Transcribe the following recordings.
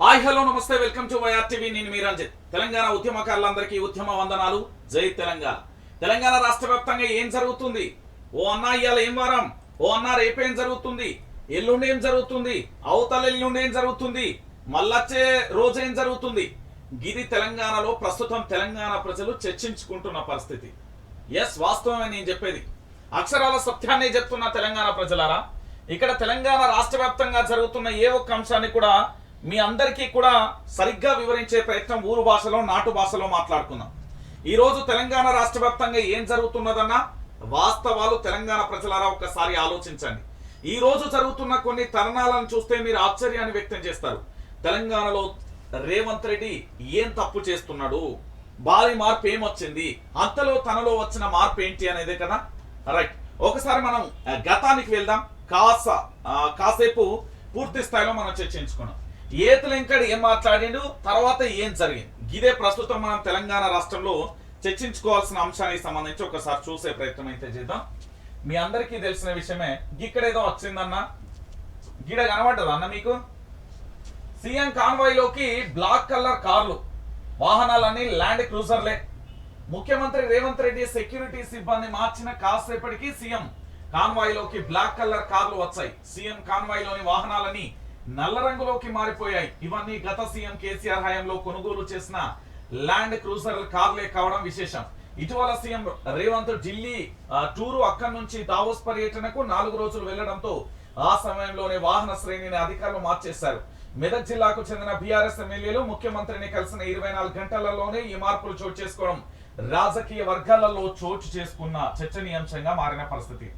Hi hello నమస్తే welcome to YR TV. నేను మీ రంజిత్. తెలంగాణ ఉద్యమకారులందరికీ ఉద్యమ వందనాలు. జై తెలంగాణ. తెలంగాణ రాష్ట్ర వ్యాప్తంగా ఏం జరుగుతుంది? ఓ అన్న ఇవాళ ఏం వారం, ఓ అన్న రేపేం జరుగుతుంది, ఎల్లుండి ఏం జరుగుతుంది, అవతల ఎల్లుండి ఏం జరుగుతుంది, మళ్ళొచ్చే రోజు ఏం జరుగుతుంది, గిది తెలంగాణలో ప్రస్తుతం తెలంగాణ ప్రజలు చర్చించుకుంటున్న పరిస్థితి. ఎస్, వాస్తవమే నేను చెప్పేది. అక్షరాల సత్యాన్ని చెప్తున్న తెలంగాణ ప్రజలారా, ఇక్కడ తెలంగాణ రాష్ట్ర వ్యాప్తంగా జరుగుతున్న ఏ ఒక్క అంశాన్ని కూడా మీ అందరికీ కూడా సరిగ్గా వివరించే ప్రయత్నం ఊరు భాషలో, నాటు భాషలో మాట్లాడుకుందాం. ఈరోజు తెలంగాణ రాష్ట్ర వ్యాప్తంగా ఏం జరుగుతున్నదన్న వాస్తవాలు తెలంగాణ ప్రజలారా ఒక్కసారి ఆలోచించండి. ఈ రోజు జరుగుతున్న కొన్ని తరుణాలను చూస్తే మీరు ఆశ్చర్యాన్ని వ్యక్తం చేస్తారు. తెలంగాణలో రేవంత్ రెడ్డి ఏం తప్పు చేస్తున్నాడు, భారీ మార్పు ఏమొచ్చింది, అంతలో తనలో వచ్చిన మార్పు ఏంటి అనేదే కదా. రైట్, ఒకసారి మనం గతానికి వెళ్దాం. కాసేపు పూర్తి స్థాయిలో మనం చర్చించుకున్నాం. ఏతలెంకడు ఏం మాట్లాడిండు, తర్వాత ఏం జరిగింది, ఇదే ప్రస్తుతం మనం తెలంగాణ రాష్ట్రంలో చర్చించుకోవాల్సిన అంశానికి సంబంధించి ఒకసారి చూసే ప్రయత్నం అయితే చేద్దాం. మీ అందరికీ తెలిసిన విషయమే. ఇక్కడేదో వచ్చిందన్న, గిడ కనబడ్డదా అన్న మీకు? సీఎం కాన్వాయ్లోకి బ్లాక్ కలర్ కార్లు, వాహనాలన్నీ ల్యాండ్ క్రూజర్లే. ముఖ్యమంత్రి రేవంత్ రెడ్డి సెక్యూరిటీ సిబ్బంది మార్చిన కాసేపటికి సీఎం కాన్వాయ్లోకి బ్లాక్ కలర్ కార్లు వచ్చాయి. సీఎం కాన్వాయ్లోని వాహనాలని నల్ల రంగులోకి మారిపోయాయి. ఇవన్నీ గత సీఎం కేసీఆర్ హయాంలో కొనుగోలు చేసిన ల్యాండ్ క్రూజర్ కార్లే కావడం విశేషం. ఇటీవల సీఎం రేవంత్ ఢిల్లీ టూరు, అక్కడి నుంచి దావోస్ పర్యటనకు 4 రోజులు వెళ్లడంతో ఆ సమయంలోనే వాహన శ్రేణిని అధికారులు మార్చేశారు. మెదక్ జిల్లాకు చెందిన బీఆర్ఎస్ ఎమ్మెల్యేలు ముఖ్యమంత్రిని కలిసిన 24 గంటలలోనే ఈ మార్పులు చోటు చేసుకోవడం రాజకీయ వర్గాలలో చోటు చేసుకున్న చర్చనీయాంశంగా మారిన పరిస్థితి.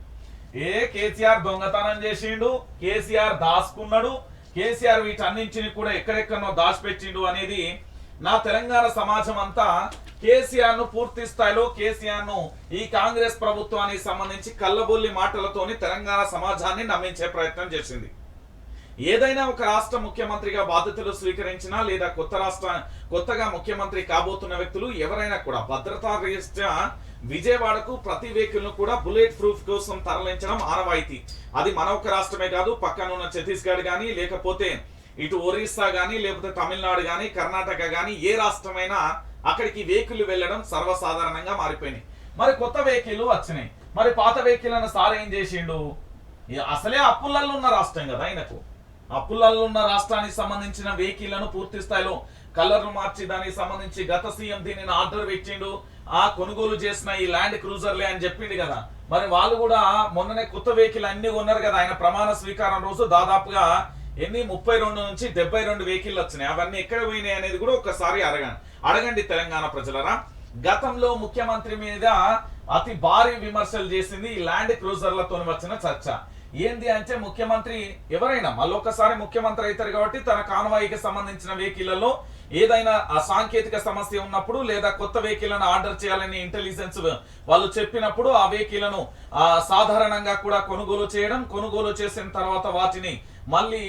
కేసీఆర్ దొంగతనం చేసిండు, కేసీఆర్ దాచుకున్నాడు, కేసీఆర్ వీటన్నింటిని కూడా ఎక్కడెక్కడో దాచిపెట్టిండు అనేది నా తెలంగాణ సమాజం అంతా కేసీఆర్ ను పూర్తి స్థాయిలో, కేసీఆర్ ను ఈ కాంగ్రెస్ ప్రభుత్వానికి సంబంధించి కళ్ళబొల్లి మాటలతోని తెలంగాణ సమాజాన్ని నమ్మించే ప్రయత్నం చేసింది. ఏదైనా ఒక రాష్ట్ర ముఖ్యమంత్రిగా బాధ్యతలు స్వీకరించినా లేదా కొత్తగా ముఖ్యమంత్రి కాబోతున్న వ్యక్తులు ఎవరైనా కూడా భద్రతా రీత్యా విజయవాడకు ప్రతి వెహికల్ ను కూడా బుల్లెట్ ప్రూఫ్ కోసం తరలించడం ఆనవాయితీ. అది మన ఒక రాష్ట్రమే కాదు, పక్కనున్న ఛత్తీస్గఢ్ కానీ, లేకపోతే ఇటు ఒరిస్సా కానీ, లేకపోతే తమిళనాడు కానీ, కర్ణాటక కానీ, ఏ రాష్ట్రమైనా అక్కడికి వెహికల్ వెళ్ళడం సర్వసాధారణంగా మారిపోయినాయి. మరి కొత్త వెహికల్ వచ్చినాయి. మరి పాత వెహికల్ సార్ ఏం చేసిండు? అసలే అప్పులలో ఉన్న రాష్ట్రం కదా ఆయనకు. అప్పులలో ఉన్న రాష్ట్రానికి సంబంధించిన వెహికల్లను పూర్తి స్థాయిలో కలర్ను మార్చి దానికి సంబంధించి గత సీఎం దీనిని ఆర్డర్ పెట్టిండు, ఆ కొనుగోలు చేసిన ఈ ల్యాండ్ క్రూజర్లే అని చెప్పిండు కదా. మరి వాళ్ళు కూడా మొన్ననే కొత్త వెహికల్ అన్ని కొన్నారు కదా. ఆయన ప్రమాణ స్వీకారం రోజు దాదాపుగా 32 నుంచి 72 వెహికల్ వచ్చినాయి. అవన్నీ ఎక్కడ పోయినాయి అనేది కూడా ఒకసారి అడగండి తెలంగాణ ప్రజలరా. గతంలో ముఖ్యమంత్రి మీద అతి భారీ విమర్శలు చేసింది ఈ ల్యాండ్ క్రూజర్లతో వచ్చిన చర్చ. ఏంది అంటే, ముఖ్యమంత్రి ఎవరైనా మళ్ళొకసారి ముఖ్యమంత్రి అవుతారు కాబట్టి తన కాన్వాయికి సంబంధించిన వెహికల్లలో ఏదైనా సాంకేతిక సమస్య ఉన్నప్పుడు లేదా కొత్త వెహికల్లను ఆర్డర్ చేయాలని ఇంటెలిజెన్స్ వాళ్ళు చెప్పినప్పుడు ఆ వెహికల్లను సాధారణంగా కూడా కొనుగోలు చేసిన తర్వాత వాటిని మళ్ళీ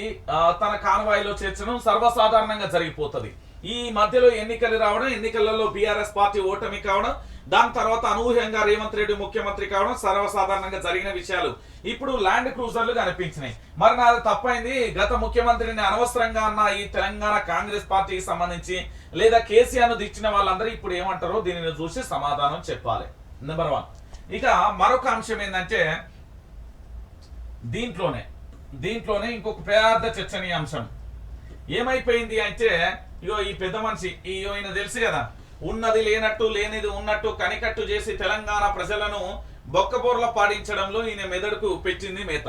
తన కాన్వాయిలో చేర్చడం సర్వసాధారణంగా జరిగిపోతుంది. ఈ మధ్యలో ఎన్నికలు రావడం, ఎన్నికలలో బీఆర్ఎస్ పార్టీ ఓటమి కావడం, దాని తర్వాత అనూహ్యంగా రేవంత్ రెడ్డి ముఖ్యమంత్రి కావడం సర్వసాధారణంగా జరిగిన విషయాలు. ఇప్పుడు ల్యాండ్ క్రూజర్లు కనిపించినాయి. మరి నాది తప్పైంది, గత ముఖ్యమంత్రిని అనవసరంగా అన్న ఈ తెలంగాణ కాంగ్రెస్ పార్టీకి సంబంధించి లేదా కేసీఆర్ ను దిచ్చిన వాళ్ళందరూ ఇప్పుడు ఏమంటారో దీనిని చూసి సమాధానం చెప్పాలి. నెంబర్ 1. ఇక మరొక అంశం ఏంటంటే, దీంట్లోనే ఇంకొక పెద్ద చర్చనీయాంశం ఏమైపోయింది అంటే, ఇగో ఈ పెద్ద మనిషి, ఈయన తెలుసు కదా, ఉన్నది లేనట్టు లేనిది ఉన్నట్టు కనికట్టు చేసి తెలంగాణ ప్రజలను బొక్కబోర్ల పాడించడంలో ఈయన మెదడుకు పెట్టింది మేత.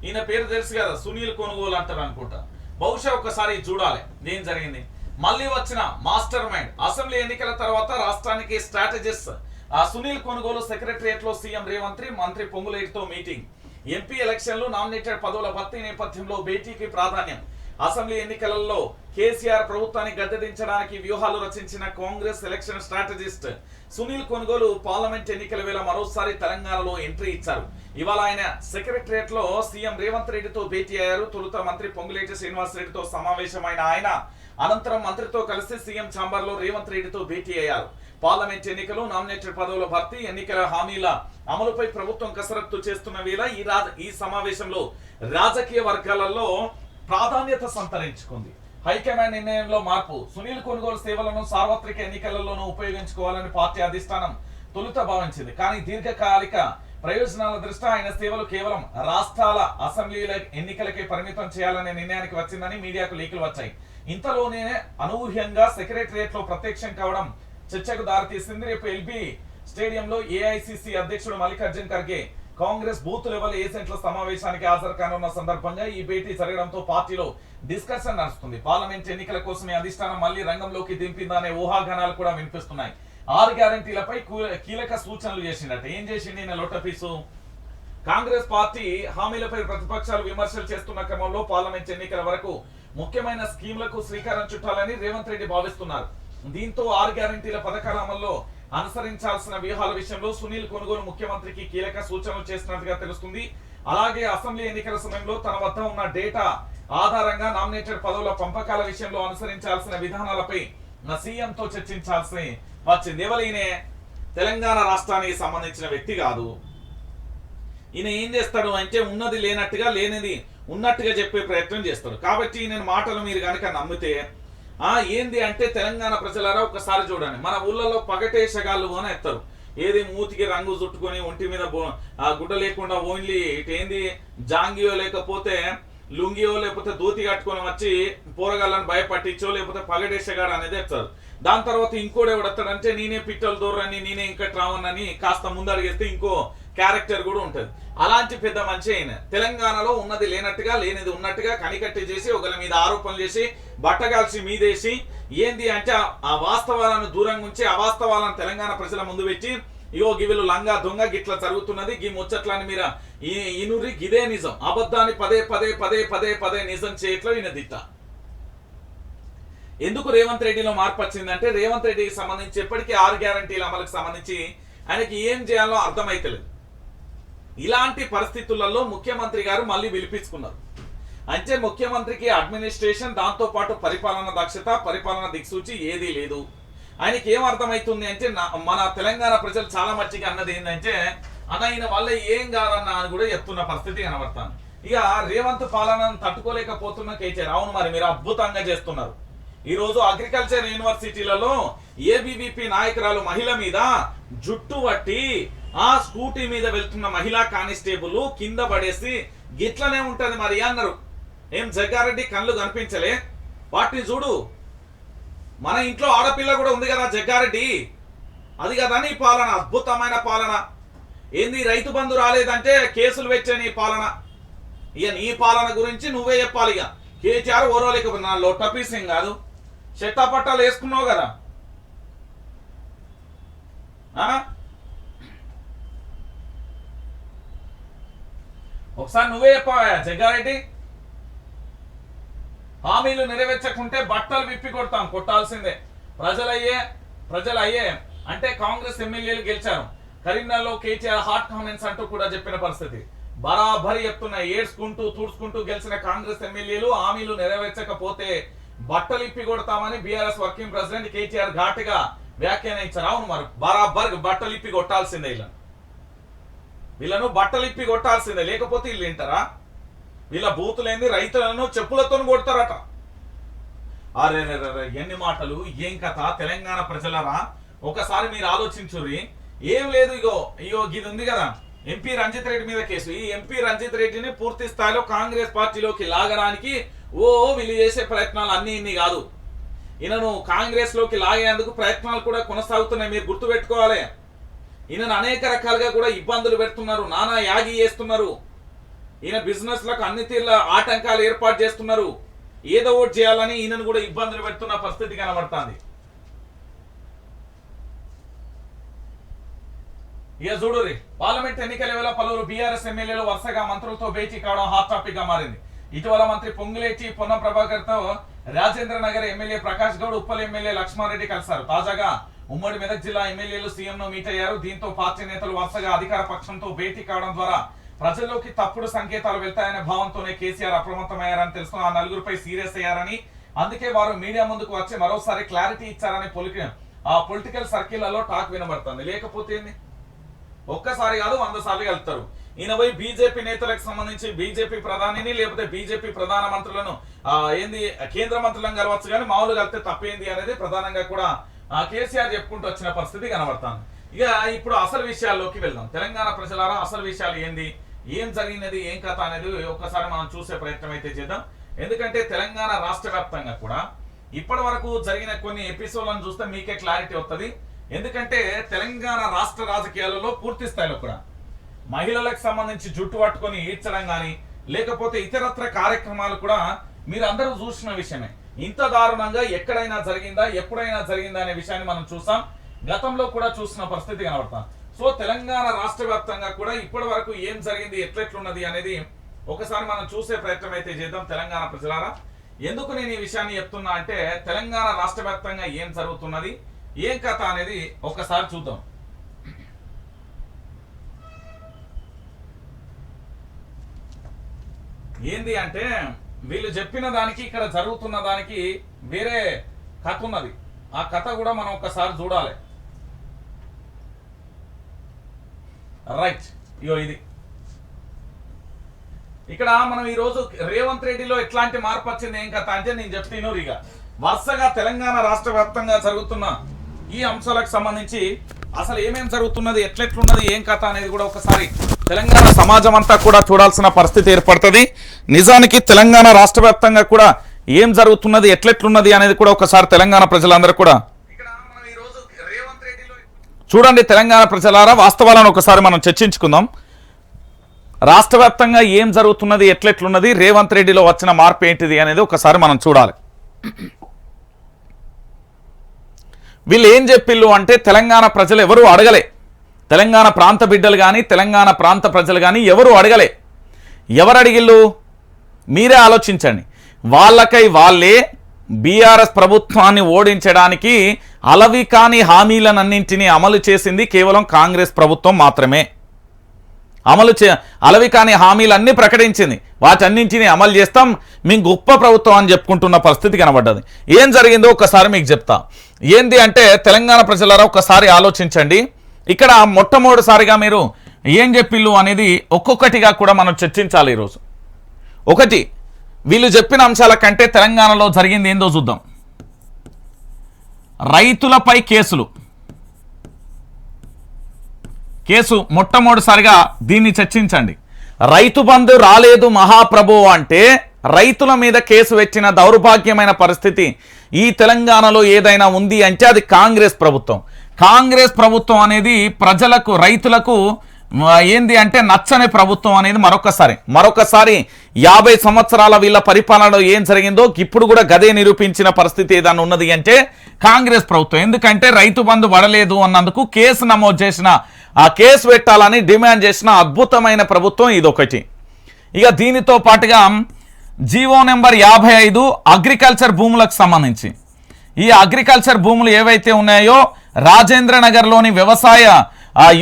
ఈయన పేరు తెలుసు కదా, సునీల్ కొనుగోలు అంటారు అనుకుంటా. బహుశా ఒకసారి చూడాలి ఏం జరిగింది. మళ్ళీ వచ్చిన మాస్టర్ మైండ్. అసెంబ్లీ ఎన్నికల తర్వాత రాష్ట్రానికి స్ట్రాటజిస్ట్ సునీల్ కొనుగోలు సెక్రటరియట్ లో సీఎం రేవంత్ మంత్రి పొంగులేటితో మీటింగ్. ఎంపీ ఎలక్షన్లు, నామినేటెడ్ పదవుల భర్తీ నేపథ్యంలో భేటీకి ప్రాధాన్యం. అసెంబ్లీ ఎన్నికలలో కేసీఆర్ ప్రభుత్వాన్ని గద్దెదించడానికి వ్యూహాలు రచించిన కాంగ్రెస్ ఎలక్షన్ స్ట్రాటజిస్ట్ సునీల్ కొనుగోలు పార్లమెంట్ ఎన్నికల వేళ మరోసారి తెలంగాణలో ఎంట్రీ ఇచ్చారు. ఇవాళ ఆయన సెక్రటరియట్ లో సీఎం రేవంత్ రెడ్డితో భేటీ అయ్యారు. తొలుత మంత్రి పొంగులేటి శ్రీనివాస్ రెడ్డితో సమావేశమైన ఆయన అనంతరం మంత్రితో కలిసి సీఎం ఛాంబర్ లో రేవంత్ రెడ్డితో భేటీ అయ్యారు. పార్లమెంట్ ఎన్నికలు, నామినేటెడ్ పదవుల భర్తీ, ఎన్నికల హామీల అమలుపై ప్రభుత్వం కసరత్తు చేస్తున్న వేళ ఈ సమావేశంలో రాజకీయ వర్గాలలో ప్రాధాన్యత సంతరించుకుంది. హైకమాండ్ నిర్ణయంలో మార్పు, సునీల్ కొనుగోలు సేవలను సార్వత్రిక ఎన్నికలలోనూ ఉపయోగించుకోవాలని పార్టీ అధిష్టానం తొలుత భావించింది. కానీ దీర్ఘకాలిక ప్రయోజనాల దృష్ట్యా ఆయన సేవలు కేవలం రాష్ట్రాల అసెంబ్లీల ఎన్నికలకే పరిమితం చేయాలనే నిర్ణయానికి వచ్చిందని మీడియాకు లీకులు వచ్చాయి. ఇంతలోనే అనూహ్యంగా సెక్రటరియట్ లో ప్రత్యక్షం కావడం చర్చకు దారితీసింది. రేపు ఎల్బీ స్టేడియంలో ఏఐసిసి అధ్యక్షుడు మల్లికార్జున్ ఖర్గే కాంగ్రెస్ బూత్ లెవెల్ ఏజెంట్ల సమావేశానికి హాజరు కానున్న సందర్భంగా ఈ భేటీ జరగడంతో పార్టీలో డిస్కషన్ నడుస్తుంది. పార్లమెంట్ ఎన్నికల కోసమే అధిష్టానం మళ్లీ రంగంలోకి దింపిందనే ఊహాగానాలు కూడా వినిపిస్తున్నాయి. 6 గ్యారంటీలపై కీలక సూచనలు చేసిందట. ఏం చేసింది ఈయన లోటపీసు? కాంగ్రెస్ పార్టీ హామీలపై ప్రతిపక్షాలు విమర్శలు చేస్తున్న క్రమంలో పార్లమెంట్ ఎన్నికల వరకు ముఖ్యమైన స్కీమ్లకు శ్రీకారం చుట్టాలని రేవంత్ రెడ్డి భావిస్తున్నారు. దీంతో 6 గ్యారంటీల పథకాల అమల్లో అనుసరించాల్సిన వ్యూహాల విషయంలో సునీల్ కొనుగోలు ముఖ్యమంత్రికి కీలక సూచనలు చేసినట్టుగా తెలుస్తుంది. అలాగే అసెంబ్లీ ఎన్నికల సమయంలో తన వద్ద ఉన్న డేటా ఆధారంగా నామినేటెడ్ పదవుల పంపకాల విషయంలో అనుసరించాల్సిన విధానాలపై సీఎంతో చర్చించాల్సి వచ్చింది. ఎవరైనా తెలంగాణ రాష్ట్రానికి సంబంధించిన వ్యక్తి కాదు. ఈయన ఏం చేస్తాడు అంటే ఉన్నది లేనట్టుగా లేనిది ఉన్నట్టుగా చెప్పే ప్రయత్నం చేస్తాడు. కాబట్టి ఈయన మాటలు మీరు కనుక నమ్మితే ఏంది అంటే తెలంగాణ ప్రజలారా ఒకసారి చూడండి, మన ఊళ్ళలో పగటేసగాళ్ళు అని ఎత్తారు. ఏది మూతికి రంగు చుట్టుకొని ఒంటి మీద గుడ్డ లేకుండా ఓన్లీ ఏంది జాంగియో లేకపోతే లుంగియో లేకపోతే దూతి కట్టుకొని వచ్చి పోరగాళ్ళని భయపట్టించో లేకపోతే పగడేసగాడు అనేది ఎత్తారు. దాని తర్వాత ఇంకోటి ఎవడెత్తాడంటే నేనే పిట్టలు దూరని నేనే ఇంకా రావనని కాస్త ముందడిగేస్తే ఇంకో క్యారెక్టర్ కూడా ఉంటది. అలాంటి పెద్ద మనిషి అయిన తెలంగాణలో ఉన్నది లేనట్టుగా లేనిది ఉన్నట్టుగా కనికట్టి చేసి ఒకరి మీద ఆరోపణలు చేసి బట్టగాల్చి మీదేసి ఏంది అంటే ఆ వాస్తవాలను దూరంగా ఉంచి అవాస్తవాలను తెలంగాణ ప్రజల ముందు పెట్టి ఇగో గివిలు లంగా దొంగ గిట్లా జరుగుతున్నది గీ ముచ్చట్లని మీరు ఈనురి గిదే నిజం అబద్ధాన్ని పదే పదే పదే పదే పదే నిజం చేయట్లో ఈయన దిట్ట. ఎందుకు రేవంత్ రెడ్డిలో మార్పు వచ్చిందంటే రేవంత్ రెడ్డికి సంబంధించి ఎప్పటికీ 6 గ్యారంటీల అమలుకు సంబంధించి ఆయనకి ఏం చేయాలో అర్థమైతలేదు. ఇలాంటి పరిస్థితులలో ముఖ్యమంత్రి గారు మళ్ళీ పిలిపించుకున్నారు. అంటే ముఖ్యమంత్రికి అడ్మినిస్ట్రేషన్ దాంతో పాటు పరిపాలన దక్షత పరిపాలన దిక్సూచి ఏదీ లేదు. ఆయనకి ఏం అర్థమవుతుంది అంటే మన తెలంగాణ ప్రజలు చాలా మట్టిగా అన్నది ఏంటంటే ఆయన వల్ల ఏం కాదన్న అని కూడా చెప్తున్న పరిస్థితి కనబడతాను. ఇక రేవంత్ పాలనను తట్టుకోలేకపోతున్న కేసీఆర్ అవును మరి మీరు అద్భుతంగా చేస్తున్నారు. ఈ రోజు అగ్రికల్చర్ యూనివర్సిటీలలో ఏబీవీపీ నాయకురాలు మహిళ మీద జుట్టు పట్టి ఆ స్కూటీ మీద వెళ్తున్న మహిళా కానిస్టేబుల్ కింద పడేసి గిట్లనే ఉంటది మరి అన్నారు. ఏం జగ్గారెడ్డి కళ్ళు కనిపించలే? వాటిని చూడు, మన ఇంట్లో ఆడపిల్ల కూడా ఉంది కదా జగ్గారెడ్డి, అది కదా నీ పాలన, అద్భుతమైన పాలన. ఏంది రైతు బంధు రాలేదంటే కేసులు పెట్టే నీ పాలన. ఇక నీ పాలన గురించి నువ్వే చెప్పాలి. ఇక కేటీఆర్ ఓరోలేకపోతే నా లొట్టపీసింగ్ కాదు, చెట్టాపట్టాలు వేసుకున్నావు కదా. ఒకసారి నువ్వే చెప్పావా జగ్గారెడ్డి? హామీలు నెరవేర్చకుంటే బట్టలు విప్పి కొడతాం, కొట్టాల్సిందే. ప్రజలు అయ్యే అంటే కాంగ్రెస్ ఎమ్మెల్యేలు గెలిచారు. కరీంనగర్లో కేటీఆర్ హాట్ కామెంట్స్ అంటూ కూడా చెప్పిన పరిస్థితి బరాబరి చెప్తున్నా. ఏడ్చుకుంటూ తూడ్చుకుంటూ గెలిచిన కాంగ్రెస్ ఎమ్మెల్యేలు హామీలు నెరవేర్చకపోతే బట్టలు ఇప్పి కొడతామని బీఆర్ఎస్ వర్కింగ్ ప్రెసిడెంట్ కేటీఆర్ ఘాటుగా వ్యాఖ్యానించారు. అవును మరి బరాబర్ బట్టలు ఇప్పి కొట్టాల్సిందే, వీళ్ళను బట్టలు ఇప్పి కొట్టాల్సిందే, లేకపోతే వీళ్ళు వింటారా? వీళ్ళ బూతులేంది రైతులను చెప్పులతో కొడతారట. అరే ఎన్ని మాటలు, ఏం కథ తెలంగాణ ప్రజలరా, ఒకసారి మీరు ఆలోచించుర్రి. ఏం లేదు, ఇగో ఇది ఉంది కదా ఎంపీ రంజిత్ రెడ్డి మీద కేసు. ఈ ఎంపీ రంజిత్ రెడ్డిని పూర్తి స్థాయిలో కాంగ్రెస్ పార్టీలోకి లాగడానికి వీళ్ళు చేసే ప్రయత్నాలు అన్ని ఇన్ని కాదు. ఈయనను కాంగ్రెస్ లోకి లాగేందుకు ప్రయత్నాలు కూడా కొనసాగుతున్నాయి, మీరు గుర్తుపెట్టుకోవాలి. ఈయనను అనేక రకాలుగా కూడా ఇబ్బందులు పెడుతున్నారు, నానా యాగి చేస్తున్నారు. ఈయన బిజినెస్ లకు అన్ని తీర్ల ఆటంకాలు ఏర్పాటు చేస్తున్నారు. ఏదో ఒకటి చేయాలని ఈయనను కూడా ఇబ్బందులు పెడుతున్న పరిస్థితి కనబడుతుంది. ఇక చూడురి, పార్లమెంట్ ఎన్నికల వేళ పలువురు బీఆర్ఎస్ ఎమ్మెల్యేలు వరుసగా మంత్రులతో భేటీ కావడం హాట్ టాపిక్ గా మారింది. ఇటీవల మంత్రి పొంగులేటి పొన్నం ప్రభాకర్ తో రాజేంద్ర నగర్ ఎమ్మెల్యే ప్రకాష్ గౌడ్, ఉప్పల్ ఎమ్మెల్యే లక్ష్మారెడ్డి కలిశారు. తాజాగా ఉమ్మడి మెదక్ జిల్లా ఎమ్మెల్యేలు సీఎం ను మీట్ అయ్యారు. దీంతో పార్టీ నేతలు వరుసగా అధికార పక్షంతో భేటీ కావడం ద్వారా ప్రజల్లోకి తప్పుడు సంకేతాలు వెళ్తాయనే భావంతోనే కేసీఆర్ అప్రమత్తమయ్యారని తెలుసు. ఆ నలుగురిపై సీరియస్ అయ్యారని, అందుకే వారు మీడియా ముందుకు వచ్చి మరోసారి క్లారిటీ ఇచ్చారని పొలిటికల్ సర్కిళ్లలో టాక్ వినబడుతుంది. లేకపోతే ఒక్కసారి కాదు 100 సార్లు వెళ్తారు. ఈయన పోయి బీజేపీ నేతలకు సంబంధించి బీజేపీ ప్రధానిని లేకపోతే బీజేపీ ప్రధాన మంత్రులను ఏంది కేంద్ర మంత్రులను కలవచ్చు, కానీ మామూలు కలిపితే తప్పేంది అనేది ప్రధానంగా కూడా కేసీఆర్ చెప్పుకుంటూ వచ్చిన పరిస్థితి కనబడతాను. ఇక ఇప్పుడు అసలు విషయాల్లోకి వెళ్దాం. తెలంగాణ ప్రజలారా, అసలు విషయాలు ఏంది, ఏం జరిగినది, ఏం కథ అనేది ఒక్కసారి మనం చూసే ప్రయత్నం అయితే చేద్దాం. ఎందుకంటే తెలంగాణ రాష్ట్ర వ్యాప్తంగా కూడా ఇప్పటి వరకు జరిగిన కొన్ని ఎపిసోడ్లను చూస్తే మీకే క్లారిటీ వస్తుంది. ఎందుకంటే తెలంగాణ రాష్ట్ర రాజకీయాలలో పూర్తి స్థాయిలో కూడా మహిళలకు సంబంధించి జుట్టు పట్టుకొని ఈడ్చడం కానీ లేకపోతే ఇతరత్ర కార్యక్రమాలు కూడా మీరు అందరూ చూసిన విషయమే. ఇంత దారుణంగా ఎక్కడైనా జరిగిందా, ఎప్పుడైనా జరిగిందా అనే విషయాన్ని మనం చూసాం, గతంలో కూడా చూసిన పరిస్థితి కనబడతాం. సో తెలంగాణ రాష్ట్ర వ్యాప్తంగా కూడా ఇప్పటి వరకు ఏం జరిగింది, ఎట్లెట్లున్నది అనేది ఒకసారి మనం చూసే ప్రయత్నం అయితే చేద్దాం. తెలంగాణ ప్రజలారా, ఎందుకు నేను ఈ విషయాన్ని చెప్తున్నా అంటే తెలంగాణ రాష్ట్ర వ్యాప్తంగా ఏం జరుగుతున్నది, ఏం కథ అనేది ఒకసారి చూద్దాం. ఏంది అంటే వీళ్ళు చెప్పిన దానికి ఇక్కడ జరుగుతున్న దానికి వేరే కథ ఉన్నది. ఆ కథ కూడా మనం ఒకసారి చూడాలి. రైట్, ఇగో ఇది ఇక్కడ మనం ఈ రోజు రేవంత్ రెడ్డిలో ఎట్లాంటి మార్పు వచ్చింది, ఏం కథ అంటే నేను చెప్తాను. ఇక వరుసగా తెలంగాణ రాష్ట్ర వ్యాప్తంగా జరుగుతున్న ఈ అంశాలకు సంబంధించి అసలు ఏమేమి జరుగుతున్నది, ఎట్లెట్లున్నది, ఏం కథ అనేది కూడా ఒకసారి తెలంగాణ సమాజం అంతా కూడా చూడాల్సిన పరిస్థితి ఏర్పడుతుంది. నిజానికి తెలంగాణ రాష్ట్ర వ్యాప్తంగా కూడా ఏం జరుగుతున్నది, ఎట్లెట్లున్నది అనేది కూడా ఒకసారి తెలంగాణ ప్రజలందరూ కూడా చూడండి. తెలంగాణ ప్రజలారా, వాస్తవాలను ఒకసారి మనం చర్చించుకుందాం. రాష్ట్ర వ్యాప్తంగా ఏం జరుగుతున్నది, ఎట్లెట్లున్నది, రేవంత్ రెడ్డిలో వచ్చిన మార్పు ఏంటిది అనేది ఒకసారి మనం చూడాలి. వీళ్ళు ఏం చెప్పిళ్ళు అంటే తెలంగాణ ప్రజలు ఎవరు అడగలే, తెలంగాణ ప్రాంత బిడ్డలు కానీ తెలంగాణ ప్రాంత ప్రజలు కానీ ఎవరు అడగలే. ఎవరు అడిగిళ్ళు మీరే ఆలోచించండి. వాళ్ళకై వాళ్ళే బీఆర్ఎస్ ప్రభుత్వాన్ని ఓడించడానికి అలవి కాని హామీలన్నింటినీ అమలు చేసింది కేవలం కాంగ్రెస్ ప్రభుత్వం మాత్రమే. అలవి కాని హామీలన్నీ ప్రకటించింది, వాటన్నింటినీ అమలు చేస్తాం, మేము గొప్ప ప్రభుత్వం అని చెప్పుకుంటున్న పరిస్థితి కనబడ్డది. ఏం జరిగిందో ఒకసారి మీకు చెప్తా. ఏంది అంటే తెలంగాణ ప్రజలారా ఒకసారి ఆలోచించండి. ఇక్కడ మొట్టమొదటిసారిగా మీరు ఏం చెప్పిళ్ళు అనేది ఒక్కొక్కటిగా కూడా మనం చర్చించాలి ఈరోజు. ఒకటి, వీళ్ళు చెప్పిన అంశాల కంటే తెలంగాణలో జరిగింది ఏందో చూద్దాం. రైతులపై కేసు మొట్టమొదటిసారిగా దీన్ని చర్చించండి. రైతు బంధు రాలేదు మహాప్రభు అంటే రైతుల మీద కేసు వచ్చిన దౌర్భాగ్యమైన పరిస్థితి ఈ తెలంగాణలో ఏదైనా ఉంది అంటే అది కాంగ్రెస్ ప్రభుత్వం. కాంగ్రెస్ ప్రభుత్వం అనేది ప్రజలకు, రైతులకు ఏంది అంటే నచ్చని ప్రభుత్వం అనేది మరొకసారి 50 సంవత్సరాల వీళ్ళ పరిపాలనలో ఏం జరిగిందో ఇప్పుడు కూడా గదే నిరూపించిన పరిస్థితి ఏదైనా ఉన్నది అంటే కాంగ్రెస్ ప్రభుత్వం. ఎందుకంటే రైతు బంధు పడలేదు అన్నందుకు కేసు నమోదు చేసిన, ఆ కేసు పెట్టాలని డిమాండ్ చేసిన అద్భుతమైన ప్రభుత్వం ఇదొకటి. ఇక దీనితో పాటుగా జీవో నెంబర్ 55 అగ్రికల్చర్ భూములకు సంబంధించి, ఈ అగ్రికల్చర్ భూములు ఏవైతే ఉన్నాయో రాజేంద్ర నగర్లోని వ్యవసాయ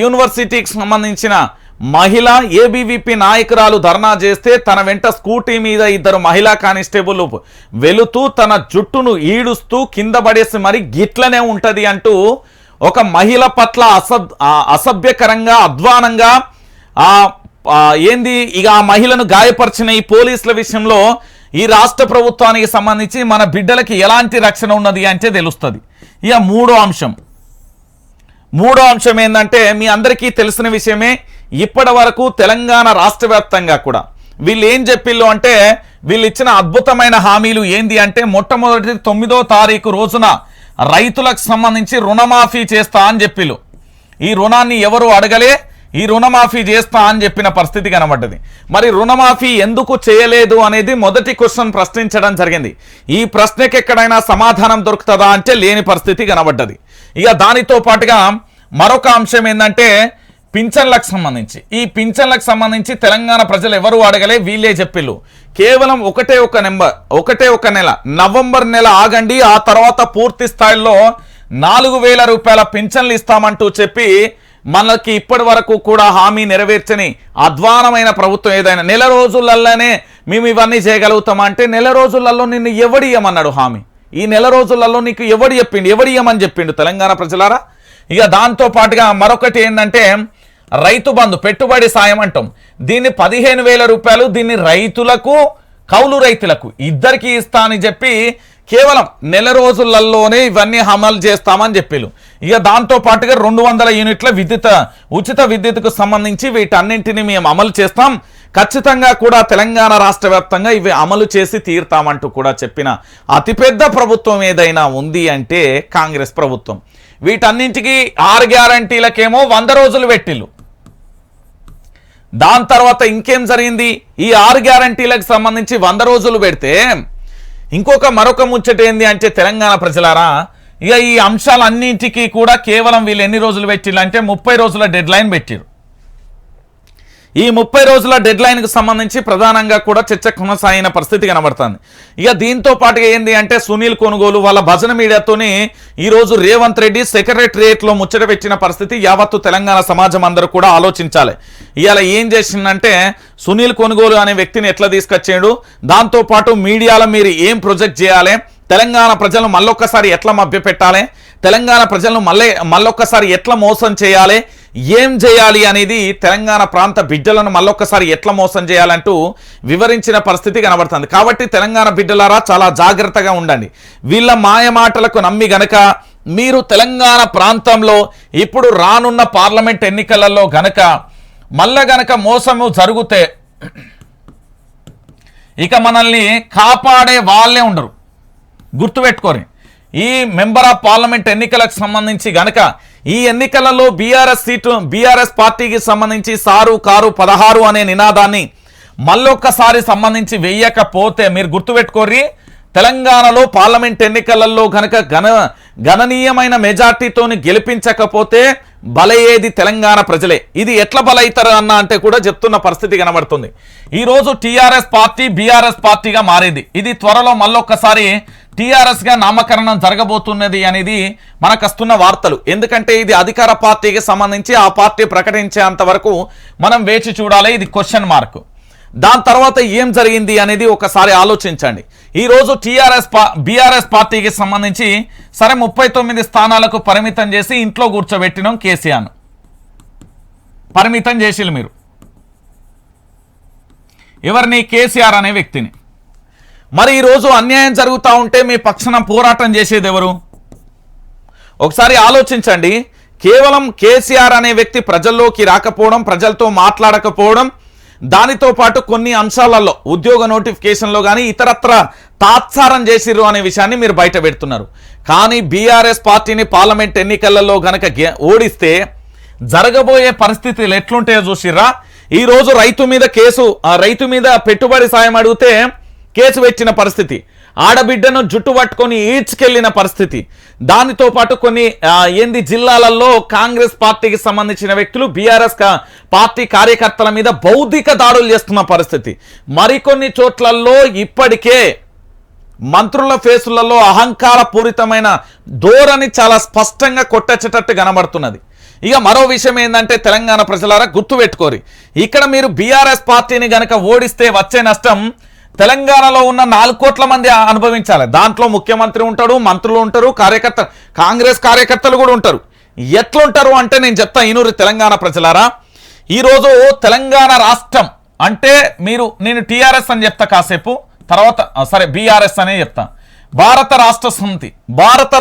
యూనివర్సిటీకి సంబంధించిన మహిళ ఏబీవీపీ నాయకురాలు ధర్నా చేస్తే తన వెంట స్కూటీ మీద 2 మహిళా కానిస్టేబుల్ వెళుతూ తన జుట్టును ఈడుస్తూ కింద పడేసి మరి గిట్లనే ఉంటది అంటూ ఒక మహిళ పట్ల అసభ్యకరంగా, అధ్వానంగా ఏంది ఇక ఆ మహిళను గాయపరిచిన ఈ పోలీసుల విషయంలో ఈ రాష్ట్ర ప్రభుత్వానికి సంబంధించి మన బిడ్డలకి ఎలాంటి రక్షణ ఉన్నది అంటే తెలుస్తుంది. ఇక మూడో అంశం ఏంటంటే మీ అందరికీ తెలిసిన విషయమే. ఇప్పటి వరకు తెలంగాణ రాష్ట్ర వ్యాప్తంగా కూడా వీళ్ళు ఏం చెప్పిళ్ళు అంటే వీళ్ళు ఇచ్చిన అద్భుతమైన హామీలు ఏంది అంటే మొట్టమొదటి 9వ తారీఖు రోజున రైతులకు సంబంధించి రుణమాఫీ చేస్తా అని చెప్పిళ్ళు. ఈ రుణాన్ని ఎవరు అడగలే, ఈ రుణమాఫీ చేస్తా అని చెప్పిన పరిస్థితి కనబడ్డది. మరి రుణమాఫీ ఎందుకు చేయలేదు అనేది మొదటి క్వశ్చన్ ప్రశ్నించడం జరిగింది. ఈ ప్రశ్నకి ఎక్కడైనా సమాధానం దొరుకుతుందా అంటే లేని పరిస్థితి కనబడ్డది. ఇక దానితో పాటుగా మరొక అంశం ఏంటంటే పింఛన్లకు సంబంధించి, ఈ పింఛన్లకు సంబంధించి తెలంగాణ ప్రజలు ఎవరు అడగలే, వీళ్ళే చెప్పిళ్ళు. కేవలం ఒకటే ఒక నెల, నవంబర్ నెల ఆగండి, ఆ తర్వాత పూర్తి స్థాయిలో 4,000 రూపాయల పింఛన్లు ఇస్తామంటూ చెప్పి మనకి ఇప్పటి వరకు కూడా హామీ నెరవేర్చని అధ్వానమైన ప్రభుత్వం ఏదైనా నెల రోజులల్లోనే మేము ఇవన్నీ చేయగలుగుతామంటే నెల రోజులలో నిన్ను ఎవడియమన్నాడు హామీ? ఈ నెల రోజులలో నీకు ఎవడియమని చెప్పిండు తెలంగాణ ప్రజలారా? ఇక దాంతో పాటుగా మరొకటి ఏంటంటే రైతు బంధు పెట్టుబడి సాయం అంటాం, దీన్ని 15,000 రూపాయలు దీన్ని రైతులకు కౌలు రైతులకు ఇద్దరికి ఇస్తా అని చెప్పి కేవలం నెల రోజులలోనే ఇవన్నీ అమలు చేస్తామని చెప్పారు. ఇక దాంతో పాటుగా 200 యూనిట్ల ఉచిత విద్యుత్కు సంబంధించి వీటన్నింటినీ మేము అమలు చేస్తాం, ఖచ్చితంగా కూడా తెలంగాణ రాష్ట్ర వ్యాప్తంగా ఇవి అమలు చేసి తీరుతామంటూ కూడా చెప్పిన అతిపెద్ద ప్రభుత్వం ఏదైనా ఉంది అంటే కాంగ్రెస్ ప్రభుత్వం. వీటన్నింటికి 6 గ్యారంటీలకేమో 100 రోజులు పెట్టిల్లు. దాని తర్వాత ఇంకేం జరిగింది, ఈ 6 గ్యారంటీలకు సంబంధించి 100 రోజులు పెడితే మరొక ముచ్చట ఏంది అంటే తెలంగాణ ప్రజలారా, ఇక ఈ అంశాలన్నింటికీ కూడా కేవలం వీళ్ళు ఎన్ని రోజులు పెట్టిల్లు అంటే 30 రోజుల డెడ్ లైన్ పెట్టిరు. ఈ 30 రోజుల డెడ్ లైన్కి సంబంధించి ప్రధానంగా కూడా చర్చ కొనసాగిన పరిస్థితి కనబడుతుంది. ఇక దీంతో పాటుగా ఏంది అంటే సునీల్ కొనుగోలు వాళ్ళ భజన మీడియాతోని ఈరోజు రేవంత్ రెడ్డి సెక్రటరియట్లో ముచ్చట పెట్టిన పరిస్థితి యావత్తు తెలంగాణ సమాజం అందరూ కూడా ఆలోచించాలి. ఇవాళ ఏం చేసిందంటే సునీల్ కొనుగోలు అనే వ్యక్తిని ఎట్లా తీసుకొచ్చాడు, దాంతోపాటు మీడియాలో మీరు ఏం ప్రొజెక్ట్ చేయాలి, తెలంగాణ ప్రజలను మళ్ళొక్కసారి ఎట్లా మభ్యపెట్టాలి, తెలంగాణ ప్రజలను మళ్ళొక్కసారి ఎట్లా మోసం చేయాలి, ఏం చేయాలి అనేది తెలంగాణ ప్రాంత బిడ్డలను మళ్ళొక్కసారి ఎట్లా మోసం చేయాలంటూ వివరించిన పరిస్థితి కనబడుతుంది. కాబట్టి తెలంగాణ బిడ్డలారా చాలా జాగ్రత్తగా ఉండండి. వీళ్ళ మాయ మాటలకు నమ్మి గనక మీరు తెలంగాణ ప్రాంతంలో ఇప్పుడు రానున్న పార్లమెంట్ ఎన్నికలలో గనక గనక మోసము జరిగితే ఇక మనల్ని కాపాడే వాళ్ళే ఉండరు, గుర్తుపెట్టుకోరి. ఈ మెంబర్ ఆఫ్ పార్లమెంట్ ఎన్నికలకు సంబంధించి గనక ఈ ఎన్నికలలో బీఆర్ఎస్ పార్టీకి సంబంధించి సారు కారు 16 అనే నినాదాన్ని మళ్ళొక్కసారి సంబంధించి వెయ్యకపోతే మీరు గుర్తుపెట్టుకోర్రి, తెలంగాణలో పార్లమెంట్ ఎన్నికలలో గనక గణనీయమైన మెజార్టీతోని గెలిపించకపోతే బలయ్యేది తెలంగాణ ప్రజలే. ఇది ఎట్లా బలవుతారు అన్న అంటే కూడా చెప్తున్న పరిస్థితి కనబడుతుంది. ఈరోజు టీఆర్ఎస్ పార్టీ బీఆర్ఎస్ పార్టీగా మారింది. ఇది త్వరలో మళ్ళొక్కసారి టీఆర్ఎస్గా నామకరణం జరగబోతున్నది అనేది మనకు వస్తున్న వార్తలు. ఎందుకంటే ఇది అధికార పార్టీకి సంబంధించి ఆ పార్టీ ప్రకటించేంత వరకు మనం వేచి చూడాలి. ఇది క్వశ్చన్ మార్క్. దాని తర్వాత ఏం జరిగింది అనేది ఒకసారి ఆలోచించండి. ఈరోజు బీఆర్ఎస్ పార్టీకి సంబంధించి సరే 39 స్థానాలకు పరిమితం చేసి ఇంట్లో కూర్చోబెట్టినాం కేసీఆర్ను. పరిమితం చేసిల్లు మీరు ఎవరిని, కేసీఆర్ అనే వ్యక్తిని. మరి ఈరోజు అన్యాయం జరుగుతూ ఉంటే మీ పక్షాన పోరాటం చేసేది ఎవరు? ఒకసారి ఆలోచించండి. కేవలం కేసీఆర్ అనే వ్యక్తి ప్రజల్లోకి రాకపోవడం, ప్రజలతో మాట్లాడకపోవడం, దానితో పాటు కొన్ని అంశాలలో ఉద్యోగ నోటిఫికేషన్లో కానీ ఇతరత్ర తాత్సారం చేసిర్రు అనే విషయాన్ని మీరు బయట పెడుతున్నారు. కానీ బీఆర్ఎస్ పార్టీని పార్లమెంట్ ఎన్నికలలో గనక ఓడిస్తే జరగబోయే పరిస్థితులు ఎట్లుంటాయో చూసిర్రా. ఈరోజు రైతు మీద పెట్టుబడి సాయం అడిగితే కేసు పెట్టిన పరిస్థితి, ఆడబిడ్డను జుట్టు పట్టుకొని ఈడ్చుకెళ్లిన పరిస్థితి, దానితో పాటు కొన్ని జిల్లాలలో కాంగ్రెస్ పార్టీకి సంబంధించిన వ్యక్తులు బీఆర్ఎస్ పార్టీ కార్యకర్తల మీద బౌద్ధిక దాడులు చేస్తున్న పరిస్థితి, మరికొన్ని చోట్లలో ఇప్పటికే మంత్రుల ఫేసులలో అహంకార పూరితమైన ధోరణి చాలా స్పష్టంగా కొట్టచ్చేటట్టు కనబడుతున్నది. ఇక మరో విషయం ఏంటంటే తెలంగాణ ప్రజలారా గుర్తుపెట్టుకోరి, ఇక్కడ మీరు బీఆర్ఎస్ పార్టీని గనక ఓడిస్తే వచ్చే నష్టం తెలంగాణలో ఉన్న 4 కోట్ల మంది అనుభవించాలి. దాంట్లో ముఖ్యమంత్రి ఉంటాడు, మంత్రులు ఉంటారు, కాంగ్రెస్ కార్యకర్తలు కూడా ఉంటారు. ఎట్లుంటారు అంటే నేను చెప్తా ఈనూరు తెలంగాణ ప్రజలారా. ఈరోజు తెలంగాణ రాష్ట్రం అంటే నేను టీఆర్ఎస్ అని చెప్తా కాసేపు, తర్వాత సరే బీఆర్ఎస్ అనే చెప్తా. భారత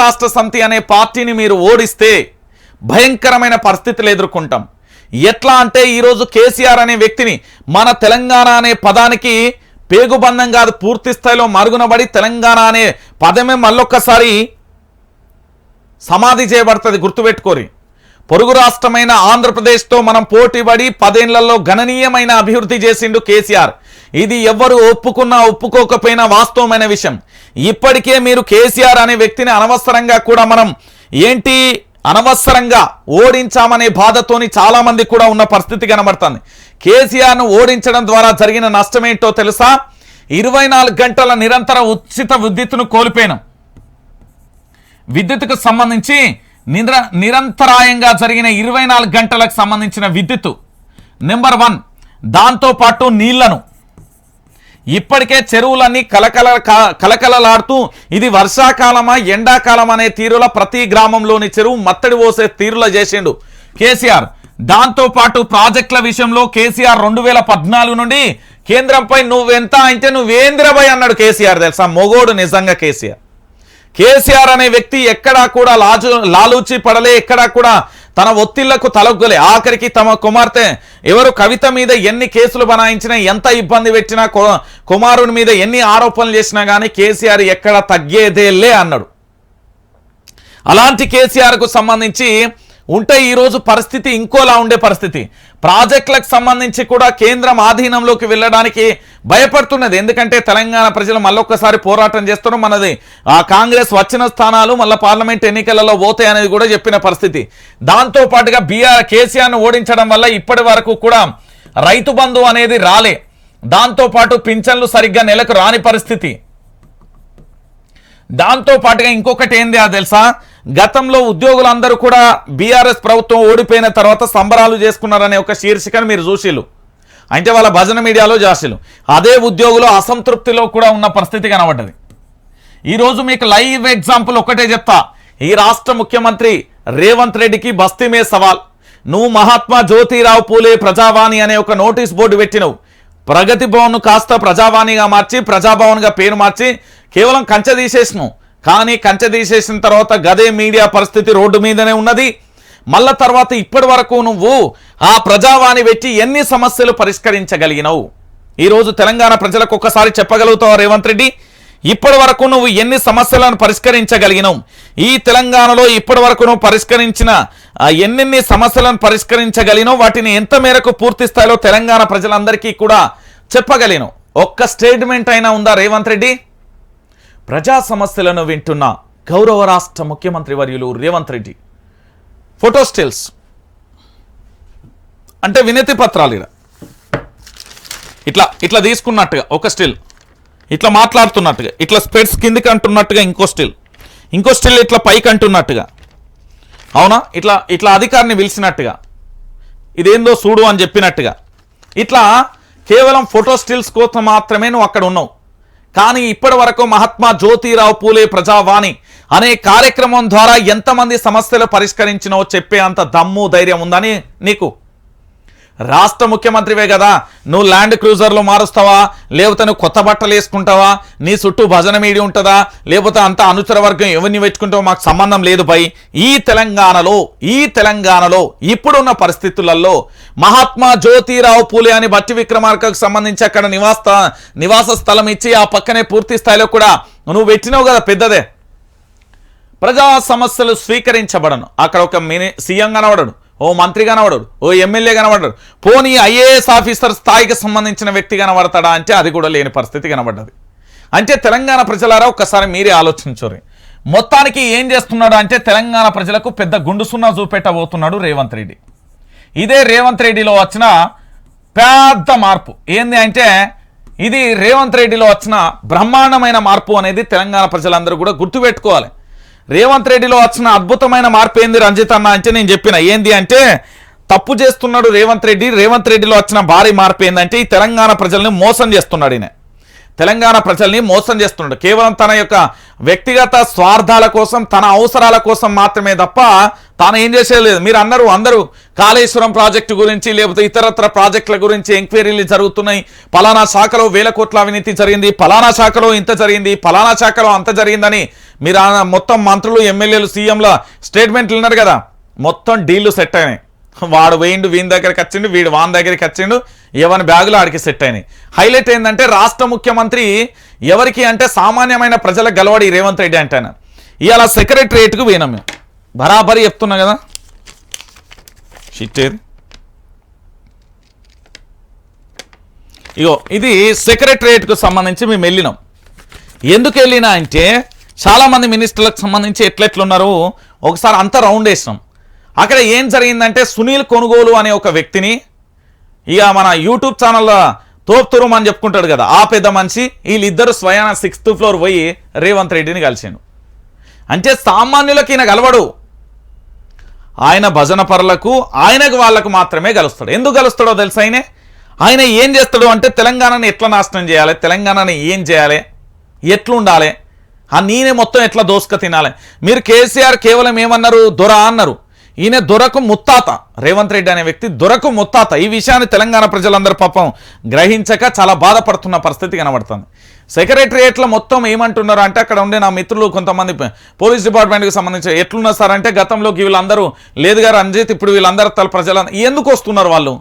రాష్ట్ర సమితి అనే పార్టీని మీరు ఓడిస్తే భయంకరమైన పరిస్థితులు ఎదుర్కొంటాం. ఎట్లా అంటే ఈరోజు కేసీఆర్ అనే వ్యక్తిని మన తెలంగాణ అనే పదానికి పేగుబంధం కాదు, పూర్తి స్థాయిలో మరుగునబడి తెలంగాణ అనే పదమే మళ్ళొక్కసారి సమాధి చేయబడుతుంది. గుర్తుపెట్టుకోరి, పొరుగు రాష్ట్రమైన ఆంధ్రప్రదేశ్తో మనం పోటీపడి 10 ఏళ్లలో గణనీయమైన అభివృద్ధి చేసిండు కేసీఆర్. ఇది ఎవరు ఒప్పుకున్నా ఒప్పుకోకపోయినా వాస్తవమైన విషయం. ఇప్పటికే మీరు కేసీఆర్ అనే వ్యక్తిని అనవసరంగా ఓడించామనే బాధతోని చాలా మంది కూడా ఉన్న పరిస్థితి కనబడుతుంది. కేసీఆర్ను ఓడించడం ద్వారా జరిగిన నష్టం ఏంటో తెలుసా? 24 గంటల నిరంతర ఉచిత విద్యుత్తును కోల్పోయినాం. విద్యుత్తుకు సంబంధించి నిరంతరాయంగా జరిగిన 24 గంటలకు సంబంధించిన విద్యుత్తు నెంబర్ 1. దాంతోపాటు నీళ్లను ఇప్పటికే చెరువులన్నీ కలకలలాడుతూ ఇది వర్షాకాలమా ఎండాకాలం అనే తీరులో ప్రతి గ్రామంలోని చెరువు మత్తడి పోసే తీరులో చేసిండు కేసీఆర్. దాంతోపాటు ప్రాజెక్టుల విషయంలో కేసీఆర్ 2014 నుండి కేంద్రంపై నువ్వెంత అంటే నువ్వేంద్రభై అన్నాడు కేసీఆర్. తెలుసా మొగోడు నిజంగా కేసీఆర్ అనే వ్యక్తి ఎక్కడా కూడా లాలూచి పడలే, ఎక్కడా కూడా తన ఒత్తిళ్లకు తలొగ్గలే. ఆఖరికి తమ కుమార్తె ఎవరు కవిత మీద ఎన్ని కేసులు బనాయించినా, ఎంత ఇబ్బంది పెట్టినా, కుమారుని మీద ఎన్ని ఆరోపణలు చేసినా కానీ కేసీఆర్ ఎక్కడ తగ్గేదేలే అన్నాడు. అలాంటి కేసీఆర్కు సంబంధించి ఉంటే ఈరోజు పరిస్థితి ఇంకోలా ఉండే పరిస్థితి. ప్రాజెక్టులకు సంబంధించి కూడా కేంద్రం ఆధీనంలోకి వెళ్ళడానికి భయపడుతున్నది. ఎందుకంటే తెలంగాణ ప్రజలు మళ్ళొక్కసారి పోరాటం చేస్తున్నారు. మనది కాంగ్రెస్ వచ్చిన స్థానాలు మళ్ళీ పార్లమెంట్ ఎన్నికలలో పోతాయి అనేది కూడా చెప్పిన పరిస్థితి. దాంతోపాటుగా కేసీఆర్ను ఓడించడం వల్ల ఇప్పటి వరకు కూడా రైతు బంధు అనేది రాలే. దాంతోపాటు పింఛన్లు సరిగ్గా నెలకు రాని పరిస్థితి. దాంతోపాటుగా ఇంకొకటి ఏంది అది తెలుసా, గతంలో ఉద్యోగులందరూ కూడా బీఆర్ఎస్ ప్రభుత్వం ఓడిపోయిన తర్వాత సంబరాలు చేసుకున్నారనే ఒక శీర్షికను మీరు చూసిలు, అంటే వాళ్ళ భజన మీడియాలో జాసిలు. అదే ఉద్యోగులు అసంతృప్తిలో కూడా ఉన్న పరిస్థితి కనబడ్డది. ఈరోజు మీకు లైవ్ ఎగ్జాంపుల్ ఒకటే చెప్తా. ఈ రాష్ట్ర ముఖ్యమంత్రి రేవంత్ రెడ్డికి బస్తీ మే సవాల్. నువ్వు మహాత్మా జ్యోతిరావు పూలే ప్రజావాణి అనే ఒక నోటీస్ బోర్డు పెట్టినవు. ప్రగతి భవన్ను కాస్త ప్రజావాణిగా మార్చి, ప్రజాభవన్గా పేరు మార్చి కేవలం కంచె తీసేసినావు. కానీ కంచె తీసేసిన తర్వాత గదే మీడియా పరిస్థితి రోడ్డు మీదనే ఉన్నది. మళ్ళా తర్వాత ఇప్పటి వరకు నువ్వు ఆ ప్రజావాణి పెట్టి ఎన్ని సమస్యలు పరిష్కరించగలిగినవు? ఈరోజు తెలంగాణ ప్రజలకు ఒక్కసారి చెప్పగలుగుతావు రేవంత్ రెడ్డి, ఇప్పటి వరకు నువ్వు ఎన్ని సమస్యలను పరిష్కరించగలిగినవు? ఈ తెలంగాణలో ఇప్పటి వరకు నువ్వు పరిష్కరించిన ఎన్నెన్ని సమస్యలను పరిష్కరించగలిగినవు? వాటిని ఎంత మేరకు పూర్తి స్థాయిలో తెలంగాణ ప్రజలందరికీ కూడా చెప్పగలిగినవు? ఒక్క స్టేట్మెంట్ అయినా ఉందా రేవంత్ రెడ్డి? ప్రజా సమస్యలను వింటున్న గౌరవ రాష్ట్ర ముఖ్యమంత్రి వర్యులు రేవంత్ రెడ్డి ఫోటో స్టిల్స్ అంటే వినతి పత్రాలు ఇట్లా ఇట్లా తీసుకున్నట్టుగా ఒక స్టిల్, ఇట్లా మాట్లాడుతున్నట్టుగా, ఇట్లా స్పెడ్స్ కిందికి అంటున్నట్టుగా ఇంకో స్టిల్ ఇట్లా పైకి అంటున్నట్టుగా, అవునా? ఇట్లా ఇట్లా అధికారిని పిలిచినట్టుగా, ఇదేందో చూడు అని చెప్పినట్టుగా, ఇట్లా కేవలం ఫోటో స్టిల్స్ కోసం మాత్రమే నువ్వు అక్కడ ఉన్నావు. కానీ ఇప్పటి వరకు మహాత్మా జ్యోతిరావు పూలే ప్రజావాణి అనే కార్యక్రమం ద్వారా ఎంతమంది సమస్యలు పరిష్కరించినో చెప్పే అంత దమ్ము ధైర్యం ఉందని నీకు? రాష్ట్ర ముఖ్యమంత్రివే కదా, నువ్వు ల్యాండ్ క్రూజర్లు మారుస్తావా, లేకపోతే నువ్వు కొత్త బట్టలు వేసుకుంటావా, నీ చుట్టూ భజన మీడి ఉంటుందా, లేకపోతే అంత అనుచర వర్గం ఎవరిని పెట్టుకుంటావో మాకు సంబంధం లేదు పై. ఈ తెలంగాణలో ఇప్పుడున్న పరిస్థితులలో మహాత్మా జ్యోతిరావు పూలే అని బట్టి విక్రమార్కకు సంబంధించి అక్కడ నివాస స్థలం ఇచ్చి ఆ పక్కనే పూర్తి స్థాయిలో కూడా నువ్వు పెట్టినావు కదా పెద్దదే. ప్రజా సమస్యలు స్వీకరించబడను. అక్కడ ఒక సీఎం కనబడడు, ఓ మంత్రి కనబడడు, ఓ ఎమ్మెల్యే కనబడ్డాడు, పోనీ ఐఏఎస్ ఆఫీసర్ స్థాయికి సంబంధించిన వ్యక్తి కనబడతాడా అంటే అది కూడా లేని పరిస్థితి కనబడ్డది. అంటే తెలంగాణ ప్రజలారా ఒక్కసారి మీరే ఆలోచించుర్రి. మొత్తానికి ఏం చేస్తున్నాడు అంటే తెలంగాణ ప్రజలకు పెద్ద గుండు సున్నా చూపెట్టబోతున్నాడు రేవంత్ రెడ్డి. ఇదే రేవంత్ రెడ్డిలో వచ్చిన పెద్ద మార్పు ఏంది అంటే, ఇది రేవంత్ రెడ్డిలో వచ్చిన బ్రహ్మాండమైన మార్పు అనేది తెలంగాణ ప్రజలందరూ కూడా గుర్తుపెట్టుకోవాలి. రేవంత్ రెడ్డిలో వచ్చిన అద్భుతమైన మార్పు ఏంది రంజిత్ అన్న అంటే, నేను చెప్పిన ఏంది అంటే తప్పు చేస్తున్నాడు రేవంత్ రెడ్డిలో వచ్చిన భారీ మార్పు ఏంటంటే ఈ తెలంగాణ ప్రజల్ని మోసం చేస్తున్నాడు. ఈయన తెలంగాణ ప్రజల్ని మోసం చేస్తున్నాడు. కేవలం తన యొక్క వ్యక్తిగత స్వార్థాల కోసం, తన అవసరాల కోసం మాత్రమే తప్ప తాను ఏం చేసేయలేదు. మీరు అందరూ కాళేశ్వరం ప్రాజెక్టు గురించి లేకపోతే ఇతరత్ర ప్రాజెక్టుల గురించి ఎంక్వైరీలు జరుగుతున్నాయి, పలానా శాఖలో 1000 కోట్ల అవినీతి జరిగింది, పలానా శాఖలో ఇంత జరిగింది, పలానా శాఖలో అంత జరిగిందని మీరు మొత్తం మంత్రులు, ఎమ్మెల్యేలు, సీఎంల స్టేట్మెంట్లు విన్నారు కదా. మొత్తం డీళ్లు సెట్ అయినాయి. వాడు వేయిండు వీని దగ్గరికి వచ్చిండు, వీడు వాని దగ్గరికి వచ్చిండు, ఎవరి బ్యాగులు ఆడికి సెట్ అయినాయి. హైలైట్ ఏంటంటే రాష్ట్ర ముఖ్యమంత్రి ఎవరికి అంటే సామాన్యమైన ప్రజలకు గెలవాడు ఈ రేవంత్ రెడ్డి అంటాను. ఇవాళ సెక్రటరియట్కు పోయినాం మేము, బరాబరి చెప్తున్నా కదా. షిట్టేది ఇగో ఇది సెక్రటరియట్కు సంబంధించి మేము వెళ్ళినాం. ఎందుకు వెళ్ళినా అంటే చాలామంది మినిస్టర్లకు సంబంధించి ఎట్లెట్లున్నారు ఒకసారి అంతా రౌండ్ వేసినాం. అక్కడ ఏం జరిగిందంటే సునీల్ కొనుగోలు అనే ఒక వ్యక్తిని, ఇక మన యూట్యూబ్ ఛానల్లో తోపుతురుం అని చెప్పుకుంటాడు కదా ఆ పెద్ద మనిషి, వీళ్ళిద్దరు స్వయాన 6th ఫ్లోర్ పోయి రేవంత్ రెడ్డిని కలిసిండు. అంటే సామాన్యులకి ఈయన కలవడు, ఆయన భజన పరులకు ఆయనకు వాళ్ళకు మాత్రమే కలుస్తాడు. ఎందుకు కలుస్తాడో తెలుసా? ఆయన ఏం చేస్తాడు అంటే తెలంగాణని ఎట్లా నాశనం చేయాలి, తెలంగాణని ఏం చేయాలి, ఎట్లుండాలి, ఆ నేనే మొత్తం ఎట్లా దోసుక తినాలి. మీరు కేసీఆర్ కేవలం ఏమన్నారు, దొర అన్నారు. ఈయన దొరకు ముత్తాత, రేవంత్ రెడ్డి అనే వ్యక్తి దొరకు ముత్తాత. ఈ విషయాన్ని తెలంగాణ ప్రజలందరూ పాపం గ్రహించక చాలా బాధపడుతున్న పరిస్థితి కనబడుతుంది. సెక్రటరియేట్లో మొత్తం ఏమంటున్నారు అంటే, అక్కడ ఉండే నా మిత్రులు కొంతమంది పోలీస్ డిపార్ట్మెంట్కి సంబంధించి ఎట్లున్నారు సార్ అంటే, గతంలోకి వీళ్ళందరూ లేదుగా రంజిత్, ఇప్పుడు వీళ్ళందరూ ప్రజలు ఎందుకు వస్తున్నారు వాళ్ళు?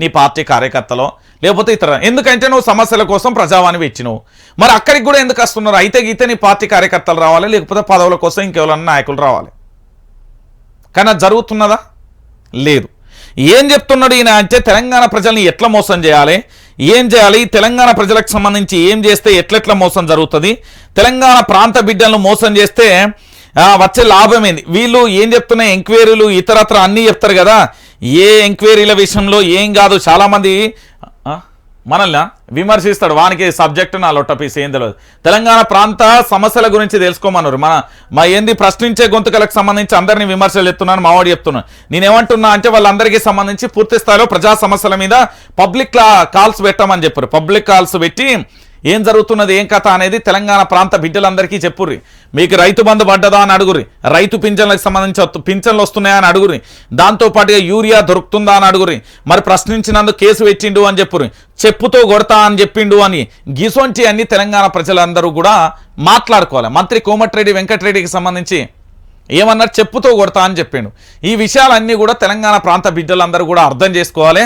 నీ పార్టీ కార్యకర్తలో లేకపోతే ఇతర, ఎందుకంటే నువ్వు సమస్యల కోసం ప్రజావాణి ఇచ్చినావు. మరి అక్కడికి కూడా ఎందుకు వస్తున్నారు? అయితే గీతే నీ పార్టీ కార్యకర్తలు రావాలి, లేకపోతే పదవుల కోసం ఇంకెవరన్నా నాయకులు రావాలి. కానీ అది జరుగుతున్నదా? లేదు. ఏం చెప్తున్నాడు ఈయన అంటే, తెలంగాణ ప్రజల్ని ఎట్లా మోసం చేయాలి, ఏం చేయాలి, తెలంగాణ ప్రజలకు సంబంధించి ఏం చేస్తే ఎట్లెట్లా మోసం జరుగుతుంది, తెలంగాణ ప్రాంత బిడ్డలను మోసం చేస్తే వచ్చే లాభం ఏంది, వీళ్ళు ఏం చెప్తున్నాయి ఎంక్వైరీలు ఇతరత్ర అన్నీ చెప్తారు కదా. ఏ ఎంక్వైరీల విషయంలో ఏం కాదు, చాలామంది మనల్ని విమర్శిస్తాడు, వానికి సబ్జెక్టు నా లొట్టపీస్ ఏం తెలియదు. తెలంగాణ ప్రాంత సమస్యల గురించి తెలుసుకోమన్నారు. మా ఏంది ప్రశ్నించే గొంతుకలకు సంబంధించి అందరినీ విమర్శలు ఎత్తున్నాను, మావాడు చెప్తున్నాను. నేనేమంటున్నా అంటే, వాళ్ళందరికీ సంబంధించి పూర్తి స్థాయిలో ప్రజా సమస్యల మీద పబ్లిక్ కాల్స్ పెట్టమని చెప్పారు. పబ్లిక్ కాల్స్ పెట్టి ఏం జరుగుతున్నది, ఏం కథ అనేది తెలంగాణ ప్రాంత బిడ్డలందరికీ చెప్పుర్రి. మీకు రైతు బంధు పడ్డదా అని అడుగురి, రైతు పింఛన్లకు సంబంధించి పింఛన్లు వస్తున్నాయా అని అడుగురి, దాంతోపాటుగా యూరియా దొరుకుతుందా అని అడుగురి. మరి ప్రశ్నించినందుకు కేసు పెట్టిండు అని చెప్పుర్రి, చెప్పుతో కొడతా అని చెప్పిండు అని. గిసొంటి అన్ని తెలంగాణ ప్రజలందరూ కూడా మాట్లాడుకోవాలి. మంత్రి కోమటిరెడ్డి వెంకటరెడ్డికి సంబంధించి ఏమన్నారు, చెప్పుతో కొడతా అని చెప్పిండు. ఈ విషయాలన్నీ కూడా తెలంగాణ ప్రాంత బిడ్డలందరూ కూడా అర్థం చేసుకోవాలి.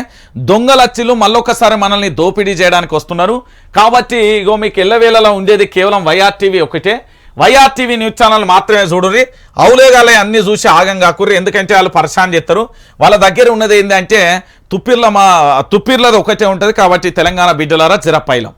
దొంగలచ్చిలు మళ్ళొక్కసారి మనల్ని దోపిడీ చేయడానికి వస్తున్నారు. కాబట్టి ఇగో మీకు ఎల్లవేళలా ఉండేది కేవలం వైఆర్టీవీ ఒకటే. వైఆర్టీవీ న్యూస్ ఛానల్ మాత్రమే చూడుర్రి. అవులేగాలే అన్నీ చూసి ఆగం కాకుర్రి, ఎందుకంటే వాళ్ళు పరిశాన్ చేస్తారు. వాళ్ళ దగ్గర ఉన్నది ఏంటంటే తుప్పిర్లది ఒకటే ఉంటుంది. కాబట్టి తెలంగాణ బిడ్డలారా జరపైలం.